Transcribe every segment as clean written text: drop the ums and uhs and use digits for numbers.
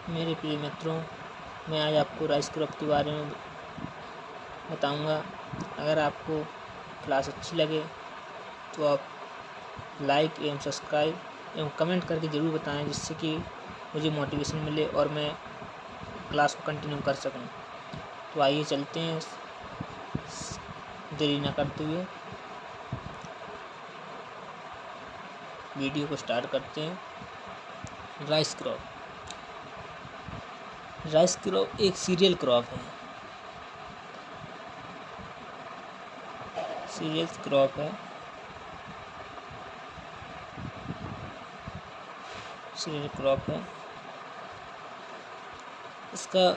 मेरे प्रिय मित्रों, मैं आज आपको राइस क्रॉप के बारे में बताऊंगा। अगर आपको क्लास अच्छी लगे तो आप लाइक एवं सब्सक्राइब एवं कमेंट करके ज़रूर बताएं, जिससे कि मुझे मोटिवेशन मिले और मैं क्लास को कंटिन्यू कर सकूं। तो आइए चलते हैं, देरी न करते हुए वीडियो को स्टार्ट करते हैं। राइस क्रॉप एक सीरियल क्रॉप है। सीरियल क्रॉप है। इसका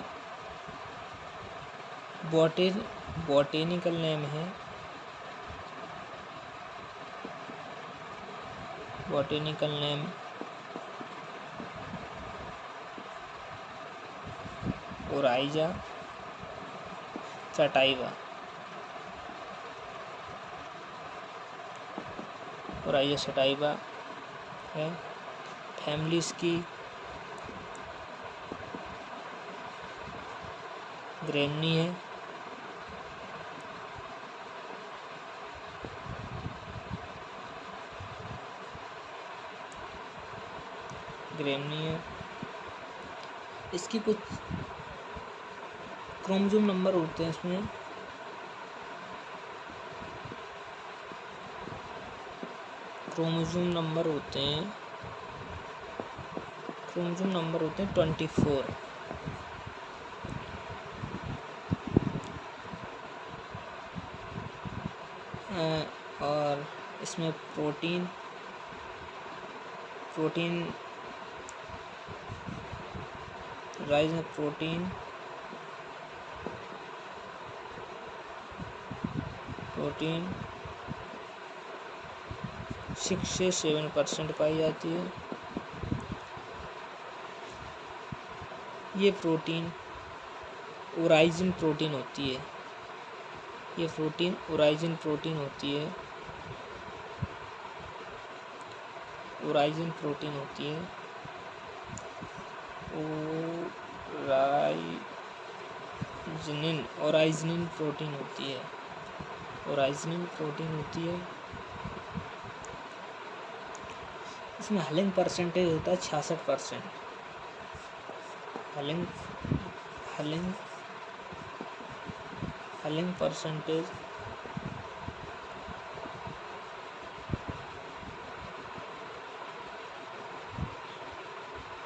बॉटेनिकल नेम है ओराइजा सटाइवा है। फैमिली इसकी ग्रेमनी है। इसकी कुछ क्रोमोसोम नंबर होते हैं। इसमें क्रोमोसोम नंबर होते हैं 24। और इसमें प्रोटीन राइस में प्रोटीन 6 से 7% पाई जाती है। ये प्रोटीन ओराइजिन प्रोटीन होती है। ओराइजिन प्रोटीन होती है। ओराइजिनिन प्रोटीन होती है। इसमें हलिंग परसेंटेज होता है 66%। हलिंग परसेंटेज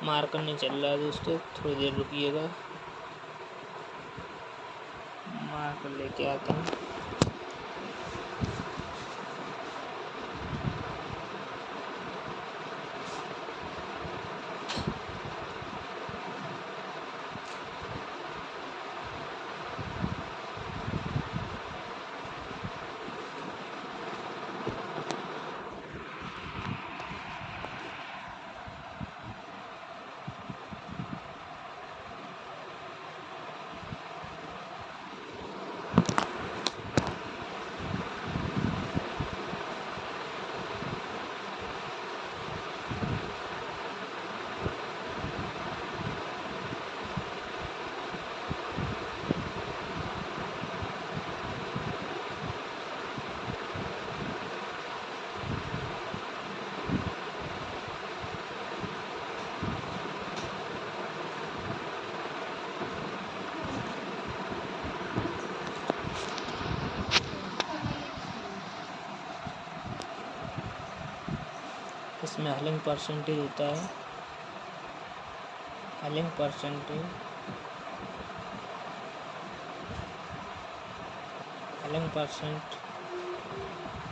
मार्कर नहीं चल रहा है दोस्तों, थोड़ी देर रुकिएगा, मार्कर लेके आता हूँ। इसमें हलिंग परसेंटेज होता है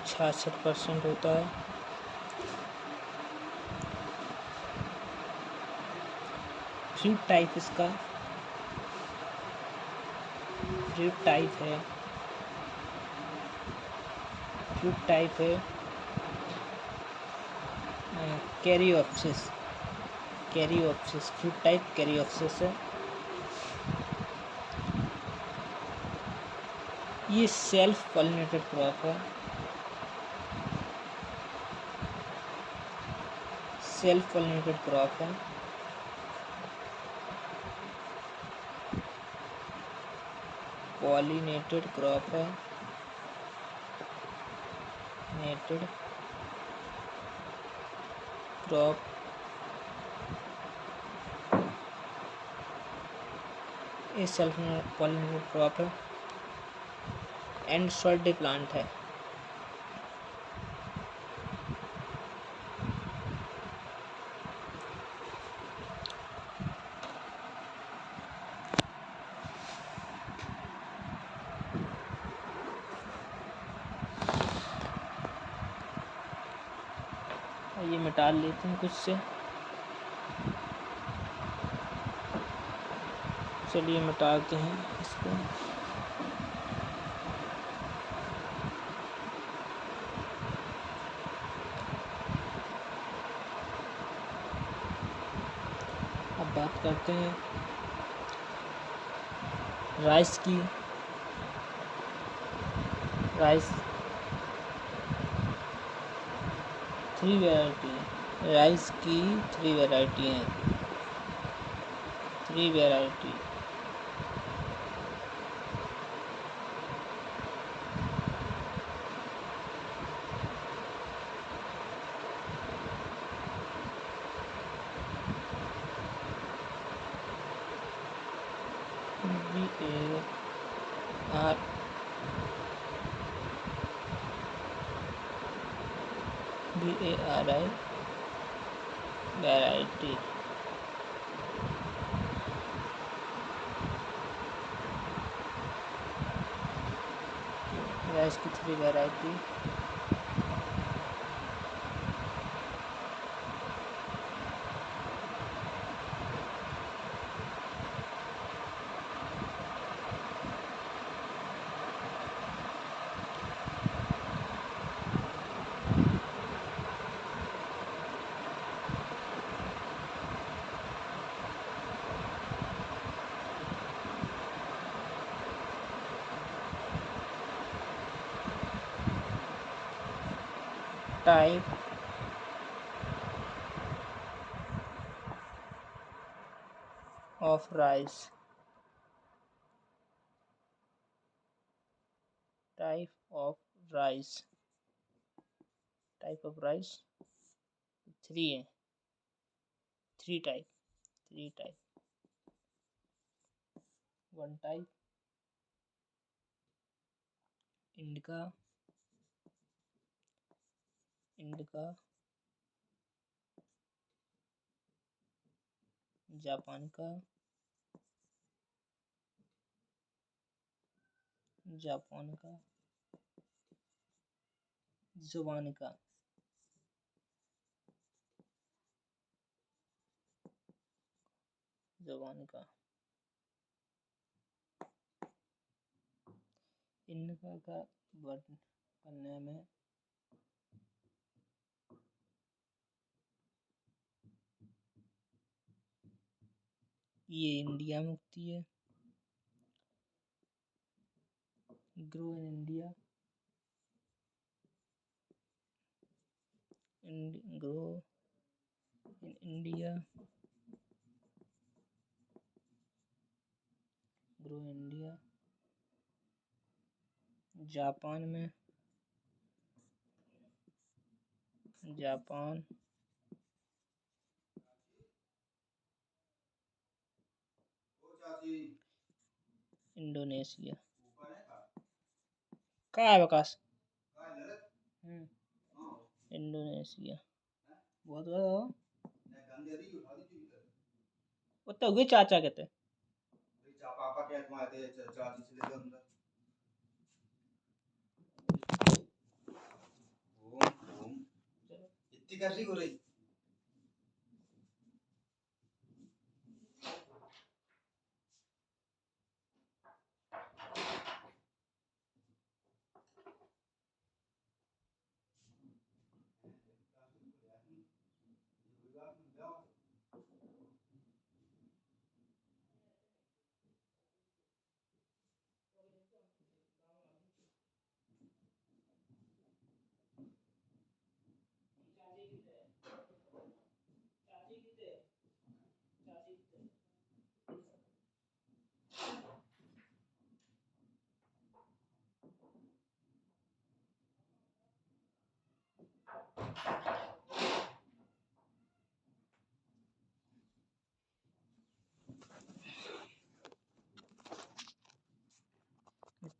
66% होता है। फ्रूट टाइप है कैरियोप्सिस। फ्रूट टाइप कैरियोप्सिस है। ये सेल्फ पॉलिनेटेड क्रॉप है। पॉलिनेटेड क्रॉप है, नेटेड क्रॉप ये सेल्फ पॉलिनेटेड क्रॉप है एंड सॉल्टी प्लांट है। ये मिटा लेते हैं कुछ से, चलिए मिटाते हैं इसको। अब बात करते हैं राइस की। राइस 3 वैरायटी, राइस की 3 वैरायटी हैं, 3 variety. BAR BARI variety. Rice की 3 variety. Type of rice, type of rice, type of rice 3 है, 3 type, 3 type. 1 type indica, indica Japan का, जापान का जुबान का, जुबान का। इंडिका का वर्णन करने में ये इंडिया में उगती है, grow in India, grow in India, grow in India. Japan में, जापान, इंडोनेशिया। कहाँ है विकास? इंडोनेशिया बहुत बड़ा वो तो हुए चाचा कहते। इतनी कैसी हो रही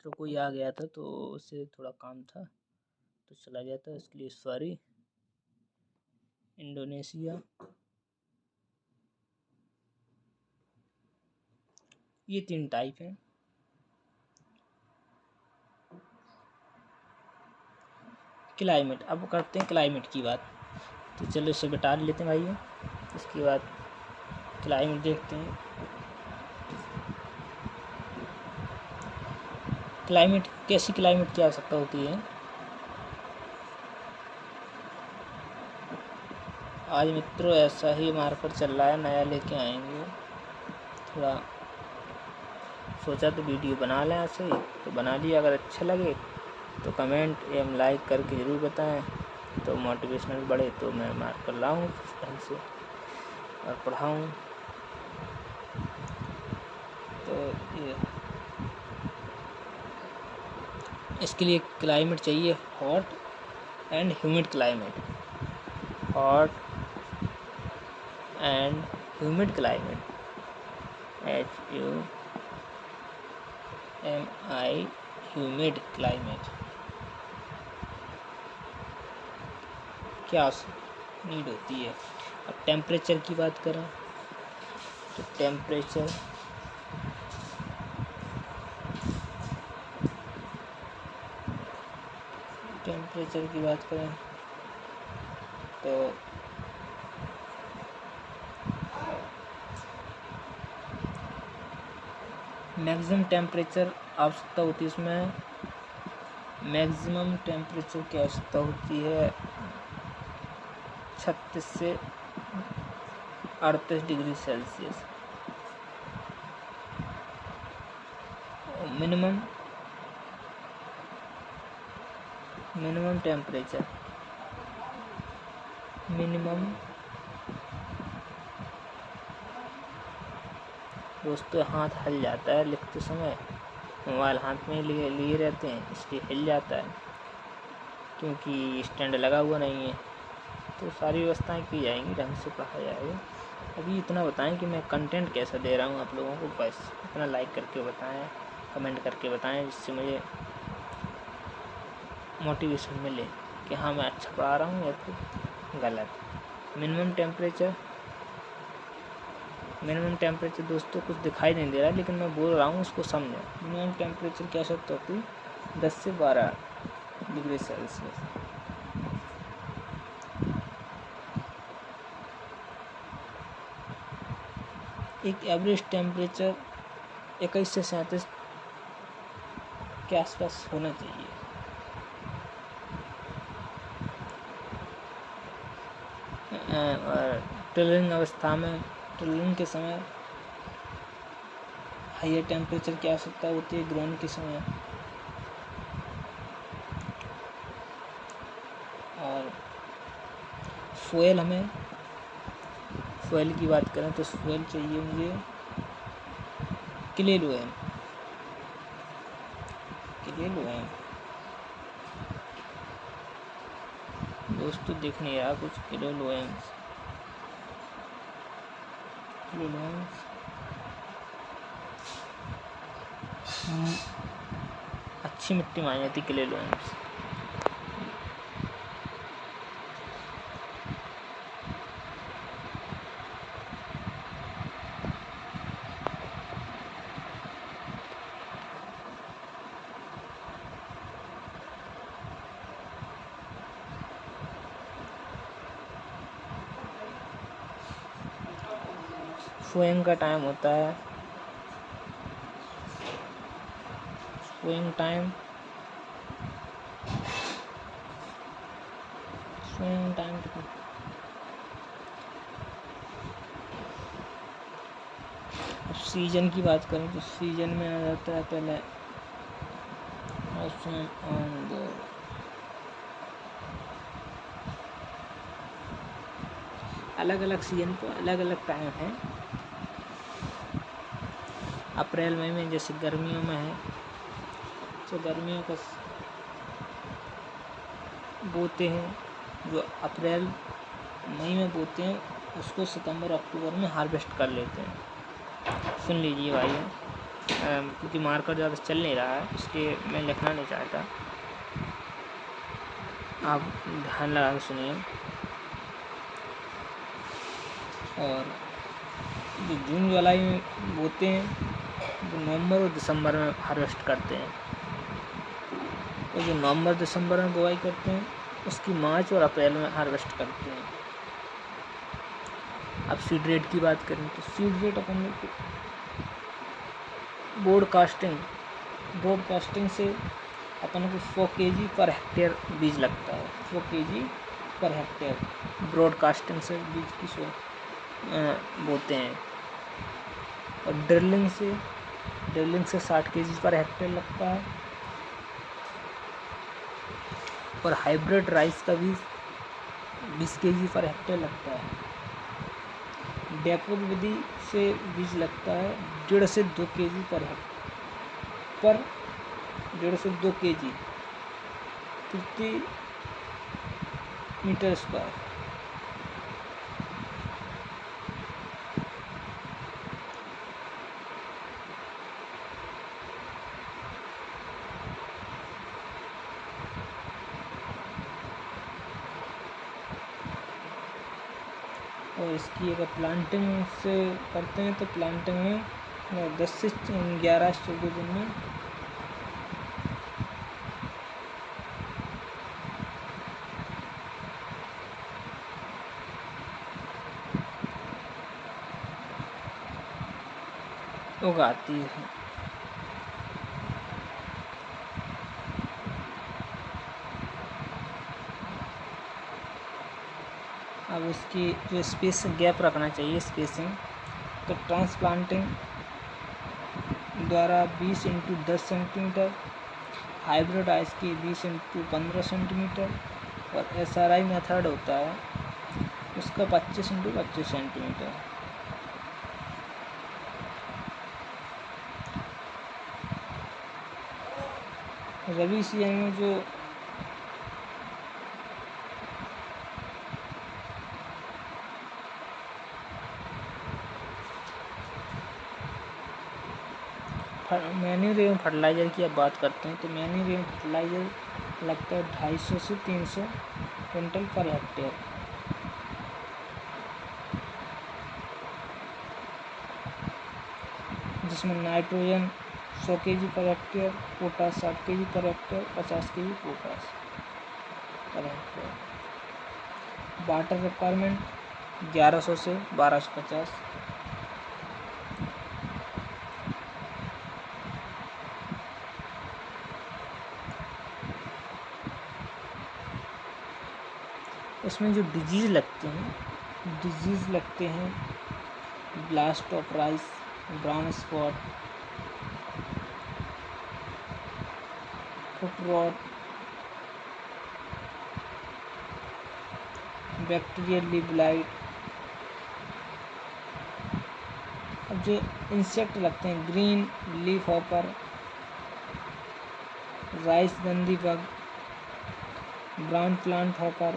मित्र कोई आ गया था तो उससे थोड़ा काम था तो चला गया था, इसके लिए सॉरी। इंडोनेशिया, ये 3 टाइप हैं। क्लाइमेट, अब करते हैं क्लाइमेट की बात। तो चलो इसे बता लेते हैं भाइयों। इसके बाद क्लाइमेट देखते हैं। क्लाइमेट, कैसी क्लाइमेट की आवश्यकता होती है। आज मित्रों ऐसा ही मार्कर चल रहा है, नया लेके आएंगे। थोड़ा सोचा तो वीडियो बना लें ऐसे ही, तो बना लिया। अगर अच्छा लगे तो कमेंट एवं लाइक करके ज़रूर बताएं, तो मोटिवेशनल बढ़े तो मैं मार्कर लाऊं ढंग से और पढ़ाऊं। तो ये इसके लिए क्लाइमेट चाहिए hot and humid climate. Hot and humid climate, HUMI, humid climate. क्या नीड होती है। अब टेम्परेचर की बात करें तो टेम्परेचर की बात करें तो मैक्सिमम टेम्परेचर आवश्यकता होती है। इसमें मैक्सिमम टेम्परेचर की आवश्यकता होती है 36 से 38 डिग्री सेल्सियस। मिनिमम टेम्परेचर, दोस्तों हाथ हिल जाता है लिखते समय, मोबाइल हाथ में लिए रहते हैं इसलिए हिल जाता है, क्योंकि स्टैंड लगा हुआ नहीं है। तो सारी व्यवस्थाएं की जाएंगी, ढंग से पढ़ा जाएगा। अभी इतना बताएं कि मैं कंटेंट कैसा दे रहा हूँ आप लोगों को, बस इतना लाइक करके बताएं, कमेंट करके बताएं, जिससे मुझे मोटिवेशन मिले कि हाँ मैं अच्छा पढ़ा रहा हूँ या फिर गलत। मिनिमम टेम्परेचर दोस्तों कुछ दिखाई नहीं दे रहा, लेकिन मैं बोल रहा हूँ उसको समझें। मिनिमम टेम्परेचर क्या आवश्यकता होती है 10 से 12 डिग्री सेल्सियस। एक एवरेज टेम्परेचर 21 से 37 के आसपास होना चाहिए। और टिलरिंग अवस्था में, टिलरिंग के समय हाइयर टेम्परेचर की आवश्यकता होती है ग्रोन के समय। और फॉयल की बात करें तो फॉयल चाहिए मुझे क्ले लोएम। दोस्तों दिख नहीं रहा कुछ। क्ले लोएम्स अच्छी मिट्टी मानी जाती क्ले लोएम्स। सोइंग का टाइम होता है, सोइंग टाइम अब सीजन की बात करें तो सीजन में आ जाता है पहले अलग अलग सीजन पर अलग अलग टाइम है। अप्रैल मई में जैसे गर्मियों में है तो गर्मियों का बोते हैं, जो अप्रैल मई में बोते हैं उसको सितंबर अक्टूबर में हार्वेस्ट कर लेते हैं। सुन लीजिए भाई, क्योंकि मार्कर ज़्यादा चल नहीं रहा है इसलिए मैं लिखना नहीं चाहता। आप ध्यान लगा के सुनिए। और जो जून जुलाई में बोते हैं वो नवंबर और दिसंबर में हार्वेस्ट करते हैं। और जो नवंबर दिसंबर में बुआई करते हैं उसकी मार्च और अप्रैल में हार्वेस्ट करते हैं। अब सीड रेट की बात करें तो सीड रेट अपन ब्रॉडकास्टिंग से अपन को 100 kg पर हेक्टेयर बीज लगता है। 100 kg पर हेक्टेयर ब्रॉडकास्टिंग से बीज की बोते हैं। और ड्रिलिंग से 60 kg पर हेक्टेयर लगता है। और हाइब्रिड राइस का बीज 20 kg पर हेक्टेयर लगता है। डैपोक विधि से बीज लगता है 1.5 से 2 kg पर 1.5 से 2 kg प्रति मीटर स्क्वायर। और इसकी अगर प्लांटिंग से करते हैं तो प्लांटिंग में 10 से 11 से 14 दिन में उगाती है। अब इसकी जो स्पेस गैप रखना चाहिए स्पेसिंग, तो ट्रांसप्लांटिंग द्वारा 20 × 10 सेंटीमीटर, हाइब्रिड राइस की 20 × 15 सेंटीमीटर, और SRI मेथड होता है उसका 25 × 25 सेंटीमीटर। रबी सीजन में जो मैन्यूर एवं फर्टिलाइज़र की अब बात करते हैं तो मैन्यूर एवं फर्टिलाइज़र लगता है 250 से 300 क्विंटल पर हेक्टेयर। जिसमें नाइट्रोजन 100 kg पर हेक्टेयर, पोटास 60 kg पर हेक्टेयर, 50 kg पोटास पर हेक्टेयर। वाटर रिक्वायरमेंट 1100 से 1250। इसमें जो डिजीज़ लगते हैं blast of rice, brown spot, foot rot, bacterial leaf blight. अब जो इंसेक्ट लगते हैं green leaf hopper, rice gundhi bug, brown plant hopper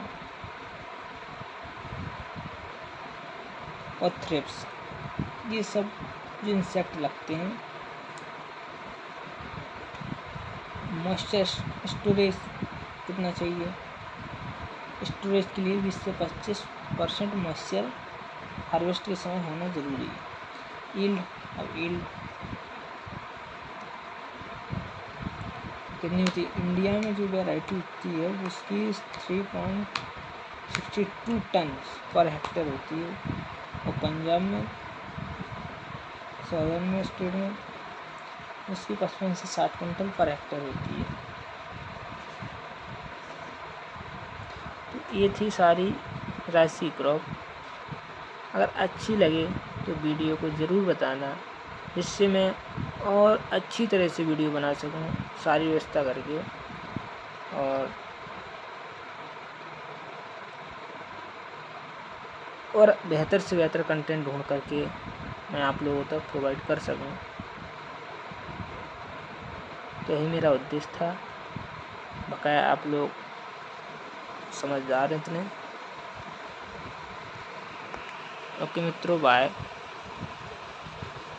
और थ्रिप्स, ये सब जो इंसेक्ट लगते हैं। मॉइस्चर स्टोरेज कितना चाहिए? स्टोरेज के लिए 20 से 25% मॉइस्चर हार्वेस्ट के समय होना ज़रूरी है। यील्ड कितनी होती है? इंडिया में जो वैरायटी होती है उसकी 3.62 टन पर हेक्टेयर होती है। और पंजाब में, सदर्न में स्टेट में उसकी 55 से 60 क्विंटल पर हेक्टेयर होती है। तो ये थी सारी राइस की क्रॉप। अगर अच्छी लगे तो वीडियो को ज़रूर बताना, जिससे मैं और अच्छी तरह से वीडियो बना सकूं सारी व्यवस्था करके। और बेहतर से बेहतर कंटेंट ढूंढ करके मैं आप लोगों तक प्रोवाइड कर सकूं। तो यही मेरा उद्देश्य था। बकाया आप लोग समझदार हैं इतने। ओके मित्रों, बाय।